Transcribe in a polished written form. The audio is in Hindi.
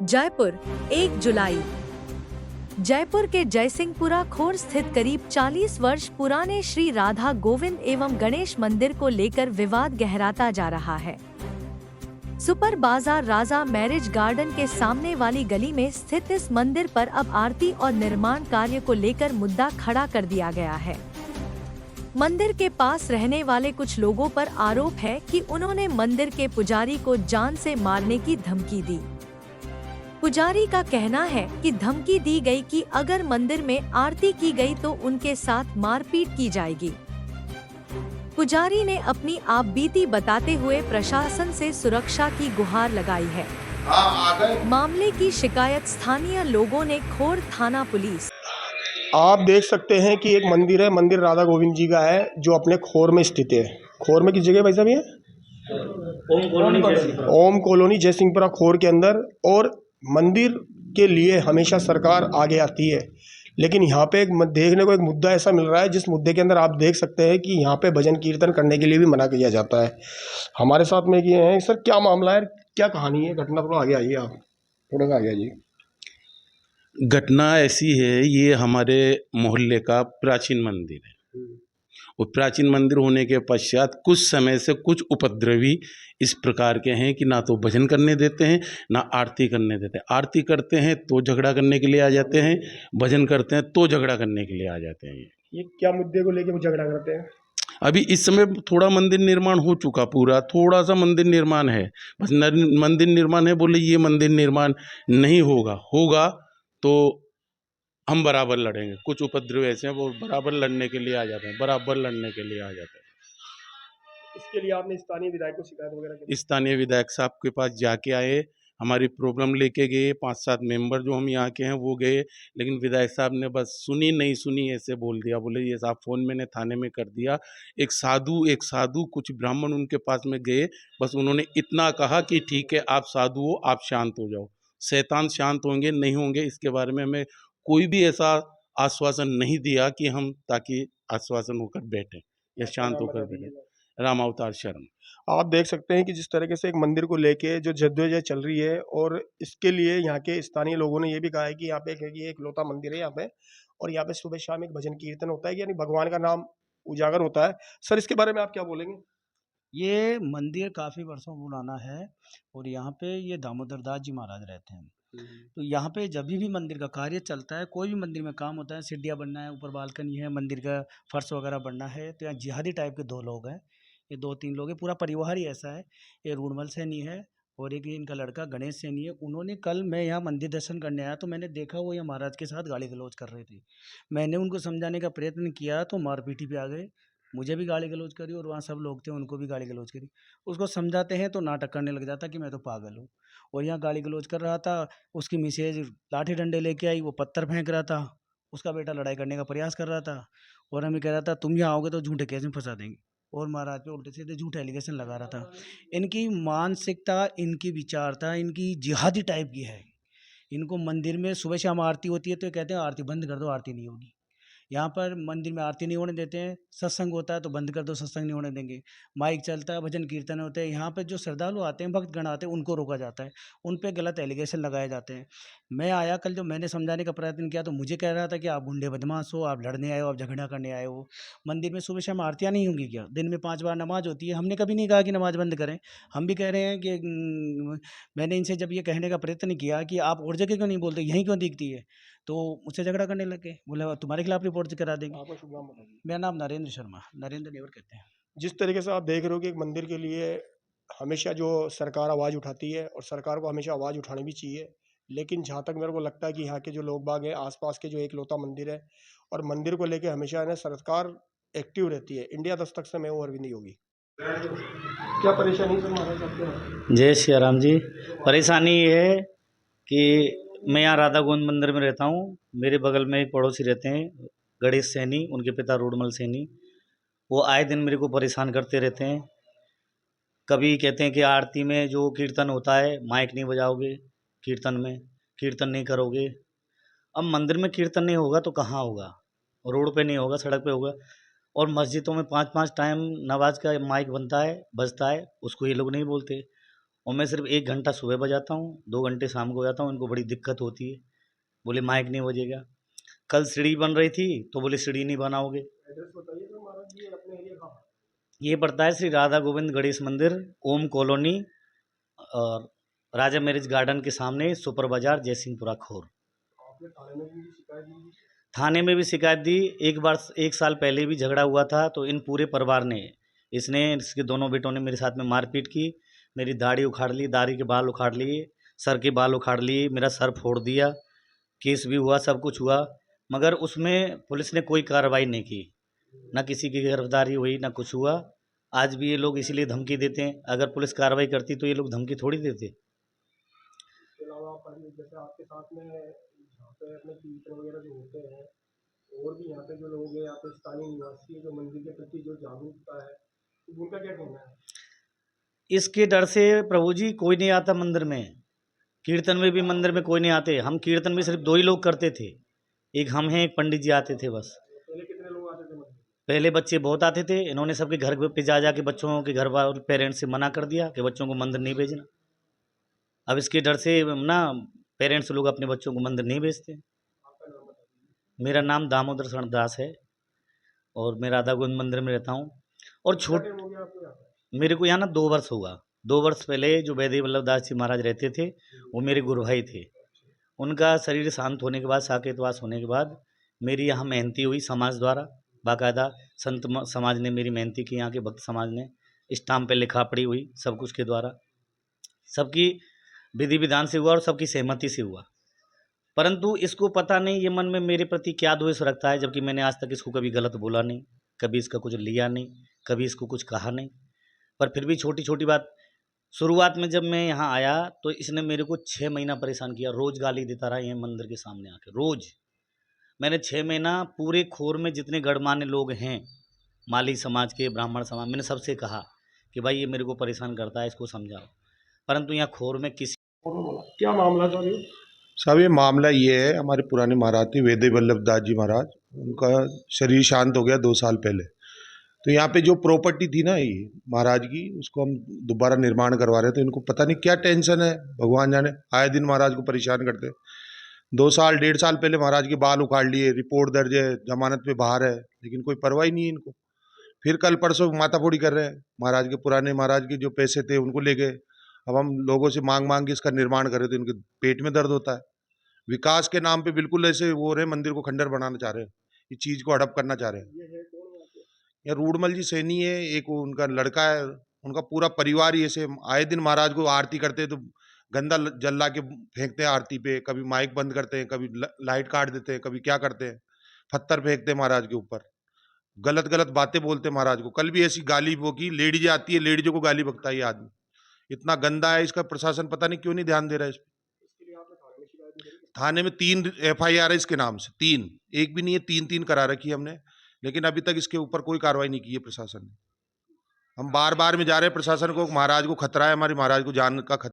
जयपुर 1 जुलाई। जयपुर के जयसिंहपुरा खोर स्थित करीब 40 वर्ष पुराने श्री राधा गोविंद एवं गणेश मंदिर को लेकर विवाद गहराता जा रहा है। सुपर बाजार राजा मैरिज गार्डन के सामने वाली गली में स्थित इस मंदिर पर अब आरती और निर्माण कार्य को लेकर मुद्दा खड़ा कर दिया गया है। मंदिर के पास रहने वाले कुछ लोगों पर आरोप है कि उन्होंने मंदिर के पुजारी को जान से मारने की धमकी दी। पुजारी का कहना है कि धमकी दी गई कि अगर मंदिर में आरती की गई तो उनके साथ मारपीट की जाएगी। पुजारी ने अपनी आपबीती बताते हुए प्रशासन से सुरक्षा की गुहार लगाई है। मामले की शिकायत स्थानीय लोगों ने खोर थाना पुलिस। आप देख सकते हैं कि एक मंदिर है, मंदिर राधा गोविंद जी का है जो अपने खोर में स्थित है। खोर में किस जगह भाई साहब ये? ओम कॉलोनी जयसिंहपुरा खोर के अंदर। और मंदिर के लिए हमेशा सरकार आगे आती है, लेकिन यहाँ पे देखने को एक मुद्दा ऐसा मिल रहा है जिस मुद्दे के अंदर आप देख सकते हैं कि यहाँ पे भजन कीर्तन करने के लिए भी मना किया जाता है। हमारे साथ में ये हैं। सर क्या मामला है, क्या कहानी है, घटना? थोड़ा आगे आइए, आप थोड़ा सा आगे आइए। घटना ऐसी है, ये हमारे मोहल्ले का प्राचीन मंदिर है। और प्राचीन मंदिर होने के पश्चात कुछ समय से कुछ उपद्रवी इस प्रकार के हैं कि ना तो भजन करने देते हैं ना आरती करने देते हैं। आरती करते हैं तो झगड़ा करने के लिए आ जाते हैं, भजन करते हैं तो झगड़ा करने के लिए आ जाते हैं। ये क्या मुद्दे को लेके वो झगड़ा करते हैं? अभी इस समय थोड़ा मंदिर निर्माण हो चुका, पूरा थोड़ा सा मंदिर निर्माण है, बस मंदिर निर्माण है। बोले ये मंदिर निर्माण नहीं होगा तो हम बराबर लड़ेंगे। कुछ उपद्रव ऐसे हैं वो बराबर लड़ने के लिए आ जाते हैं, इसके लिए आपने स्थानीय विधायक को शिकायत वगैरह की? स्थानीय विधायक साहब के पास जाके आए, हमारी प्रॉब्लम लेके गए। 5-7 मेंबर जो हम यहाँ के हैं वो गए, लेकिन विधायक साहब ने बस नहीं सुनी ऐसे बोल दिया। बोले ये साहब फ़ोन मैंने थाने में कर दिया। एक साधु कुछ ब्राह्मण उनके पास में गए, बस उन्होंने इतना कहा कि ठीक है आप साधु हो, आप शांत हो जाओ। शैतान शांत होंगे नहीं होंगे इसके बारे में हमें कोई भी ऐसा आश्वासन नहीं दिया कि हम ताकि आश्वासन होकर बैठे या शांत होकर बैठे। राम अवतार शर्मा। आप देख सकते हैं कि जिस तरीके से एक मंदिर को लेके जो जद्दोजहद चल रही है, और इसके लिए यहाँ के स्थानीय लोगों ने ये भी कहा है कि यहाँ पे ये एक लौता मंदिर है यहाँ पे, और यहाँ पे सुबह शाम एक भजन कीर्तन होता है, यानी भगवान का नाम उजागर होता है। सर इसके बारे में आप क्या बोलेंगे? ये मंदिर काफ़ी वर्षों पुराना है और यहाँ पे ये दामोदर दास जी महाराज रहते हैं। तो यहाँ पे जब भी मंदिर का कार्य चलता है, कोई भी मंदिर में काम होता है, सीढ़ियाँ बनना है, ऊपर बालकनी है, मंदिर का फर्श वगैरह बनना है, तो यहाँ जिहादी टाइप के 2 लोग हैं, ये 2-3 लोग हैं, पूरा परिवार ही ऐसा है। ये रूणमल सैनी है और एक इनका लड़का गणेश सैनी है। उन्होंने कल मैं यहाँ मंदिर दर्शन करने आया तो मैंने देखा वो यहाँ महाराज के साथ गाली गलौज कर रहे थे। मैंने उनको समझाने का प्रयत्न किया तो मारपीटी पे आ गए, मुझे भी गाली गलौज करी और वहाँ सब लोग थे उनको भी गाली गलौज करी। उसको समझाते हैं तो नाटक करने लग जाता कि मैं तो पागल हूँ, और यहाँ गाली गलौज कर रहा था। उसकी मिसेज लाठी डंडे लेके आई, वो पत्थर फेंक रहा था, उसका बेटा लड़ाई करने का प्रयास कर रहा था और हमें कह रहा था तुम यहाँ आओगे तो झूठे केस में फंसा देंगे, और महाराज पे उल्टे सीधे झूठे एलिगेशन लगा रहा था। इनकी मानसिकता, इनकी विचारता, इनकी जिहादी टाइप की है। इनको मंदिर में सुबह शाम आरती होती है तो ये कहते हैं आरती बंद कर दो, आरती नहीं होगी। यहाँ पर मंदिर में आरती नहीं होने देते हैं, सत्संग होता है तो बंद कर दो, सत्संग नहीं होने देंगे। माइक चलता है, भजन कीर्तन होते हैं, यहाँ पे जो श्रद्धालु आते हैं, भक्तगण आते हैं, उनको रोका जाता है, उन पे गलत एलिगेशन लगाए जाते हैं। मैं आया कल, जो मैंने समझाने का प्रयत्न किया तो मुझे कह रहा था कि आप गुंडे बदमाश हो, आप लड़ने आए हो, आप झगड़ा करने आए हो। मंदिर में सुबह शाम आरतियाँ नहीं होंगी क्या? दिन में 5 बार नमाज होती है। हमने कभी नहीं कहा कि नमाज बंद करें। हम भी कह रहे हैं कि मैंने इनसे जब ये कहने का प्रयत्न किया कि आप और जगह क्यों नहीं बोलते, यहीं क्यों दिखती है, तो मुझसे झगड़ा करने लगे। बोले तुम्हारे खिलाफ रिपोर्ट करा देंगे। आपका शुभ नाम बताइए। मेरा नाम नरेंद्र शर्मा, नरेंद्र नेवर कहते हैं। जिस तरीके से आप देख रहे हो कि एक मंदिर के लिए हमेशा जो सरकार आवाज़ उठाती है, और सरकार को हमेशा आवाज़ उठानी भी चाहिए, लेकिन जहाँ तक मेरे को लगता है कि यहाँ के जो लोग बाग हैं, आसपास के जो एकलौता मंदिर है, और मंदिर को लेके हमेशा है ना सरकार एक्टिव रहती है। इंडिया दस्तक से मैं हूँ अरविंद योगी। क्या परेशानी सर महाराज आपके? जय श्री राम जी। परेशानी ये है कि मैं यहाँ राधा गोविंद मंदिर में रहता हूँ। मेरे बगल में एक पड़ोसी रहते हैं गणेश सैनी, उनके पिता रूणमल सैनी। वो आए दिन मेरे को परेशान करते रहते हैं। कभी कहते हैं कि आरती में जो कीर्तन होता है माइक नहीं बजाओगे, कीर्तन में कीर्तन नहीं करोगे। अब मंदिर में कीर्तन नहीं होगा तो कहाँ होगा? रोड पे नहीं होगा, सड़क पे होगा। और मस्जिदों में 5-5 टाइम नमाज का माइक बनता है, बजता है, उसको ये लोग नहीं बोलते। और मैं सिर्फ 1 घंटा सुबह बजाता हूँ, 2 घंटे शाम को बजाता हूँ। इनको बड़ी दिक्कत होती है, बोले माइक नहीं बजेगा। कल सीढ़ी बन रही थी तो बोले सीढ़ी नहीं बनाओगे। एड्रेस बताइए तो महाराज जी अपने एरिया का। ये पड़ता है श्री राधा गोविंद गणेश मंदिर, ओम कॉलोनी और राजा मैरिज गार्डन के सामने, सुपर बाजार, जयसिंहपुरा खोर। आपने थाने में भी शिकायत दी? थाने में भी शिकायत दी। एक बार 1 साल पहले भी झगड़ा हुआ था, तो इन पूरे परिवार ने, इसके दोनों बेटों ने मेरे साथ में मारपीट की, मेरी दाढ़ी उखाड़ ली, दाढ़ी के बाल उखाड़ लिए, सर के बाल उखाड़ लिए, मेरा सर फोड़ दिया। केस भी हुआ, सब कुछ हुआ, मगर उसमें पुलिस ने कोई कार्रवाई नहीं की, ना किसी की गिरफ्तारी हुई, ना कुछ हुआ। आज भी ये लोग इसीलिए धमकी देते हैं। अगर पुलिस कार्रवाई करती तो ये लोग धमकी थोड़ी देते। इसके अलावा जैसे आपके साथ में यहाँ पे अपने कीर्तन वगैरह जो होते हैं, और भी यहाँ पे जो लोग हैं, यहाँ पे स्थानीय निवासी जो मंदिर के प्रति जो जागरूकता है, तो उनका क्या कहना है? इसके डर से प्रभु जी कोई नहीं आता मंदिर में। कीर्तन में भी मंदिर में कोई नहीं आते। हम कीर्तन में सिर्फ 2 ही लोग करते थे, एक हम हैं, एक पंडित जी आते थे बस। पहले कितने लोग आते थे मंदिर? पहले बच्चे बहुत आते थे। इन्होंने सबके घर पे जा के बच्चों के घर वाले पेरेंट्स से मना कर दिया कि बच्चों को मंदिर नहीं भेजना। अब इसके डर से ना पेरेंट्स लोग अपने बच्चों को मंदिर नहीं भेजते। आपका नाम बता दीजिए। मेरा नाम दामोदर शरण दास है और मैं राधा गोविंद मंदिर में रहता हूँ। और कितना छोट टाइम हो गया आपको यहाँ पे? मेरे को यहाँ ना 2 वर्ष हुआ। 2 वर्ष पहले जो वैद्य वल्लभ दास जी महाराज रहते थे, वो मेरे गुरु भाई थे। उनका शरीर शांत होने के बाद, साकेतवास होने के बाद, मेरी यहाँ मेहनती हुई समाज द्वारा। बाकायदा संत समाज ने मेरी मेहनती की, यहाँ के भक्त समाज ने स्टाम्प पे लिखा पड़ी हुई, सब कुछ के द्वारा, सबकी विधि विधान से हुआ और सबकी सहमति से हुआ। परंतु इसको पता नहीं ये मन में मेरे प्रति क्या द्वेष रखता है, जबकि मैंने आज तक इसको कभी गलत बोला नहीं, कभी इसका कुछ लिया नहीं, कभी इसको कुछ कहा नहीं। पर फिर भी छोटी छोटी बात, शुरुआत में जब मैं यहाँ आया तो इसने मेरे को 6 महीना परेशान किया। रोज़ गाली देता रहा ये मंदिर के सामने आके, रोज़। मैंने 6 महीना पूरे खोर में जितने गणमान्य लोग हैं, माली समाज के, ब्राह्मण समाज, मैंने सबसे कहा कि भाई ये मेरे को परेशान करता है, इसको समझाओ। परंतु यहाँ खोर में किसी क्या मामला था ये? साहब ये मामला ये है, हमारे पुराने महाराज थे वेदे वल्लभ दास जी महाराज, उनका शरीर शांत हो गया 2 साल पहले। तो यहाँ पे जो प्रॉपर्टी थी ना ये महाराज की, उसको हम दोबारा निर्माण करवा रहे थे। इनको पता नहीं क्या टेंशन है, भगवान जाने, आए दिन महाराज को परेशान करते। 2 साल 1.5 साल पहले महाराज के बाल उखाड़ लिए, रिपोर्ट दर्ज है, जमानत पे बाहर है, लेकिन कोई परवाह ही नहीं है इनको। फिर कल परसों माथाफोड़ी कर रहे हैं। महाराज के, पुराने महाराज के जो पैसे थे उनको ले गए। अब हम लोगों से मांग मांग के इसका निर्माण कर रहे थे, इनके पेट में दर्द होता है। विकास के नाम पे बिल्कुल ऐसे वो हो रहे हैं, मंदिर को खंडर बनाना चाह रहे हैं, इस चीज को हड़प करना चाह रहे हैं। ये है कौन यहाँ पे? या रूडमल जी सैनी है, एक उनका लड़का है, उनका पूरा परिवार ही ऐसे आए दिन महाराज को आरती करते हैं तो गंदा जल ला के फेंकते हैं आरती पे, कभी माइक बंद करते हैं, कभी लाइट काट देते हैं, कभी क्या करते हैं, पत्थर फेंकते हैं महाराज के ऊपर, गलत गलत बातें बोलते हैं महाराज को। कल भी ऐसी गाली वो की, लेडीज आती है, लेडीजों को गाली बकता है ये आदमी। इतना गंदा है, इसका प्रशासन पता नहीं क्यों नहीं ध्यान दे रहा है इस पे। इसके लिए आपने थाने में शिकायत दी थी? थाने में 3 FIR है इसके नाम से, 3, एक भी नहीं है, 3 करा रखी है हमने, लेकिन अभी तक इसके ऊपर कोई कार्रवाई नहीं की है प्रशासन ने। हम बार बार में जा रहे हैं प्रशासन को, महाराज को खतरा है, हमारे महाराज को जान का खतरा।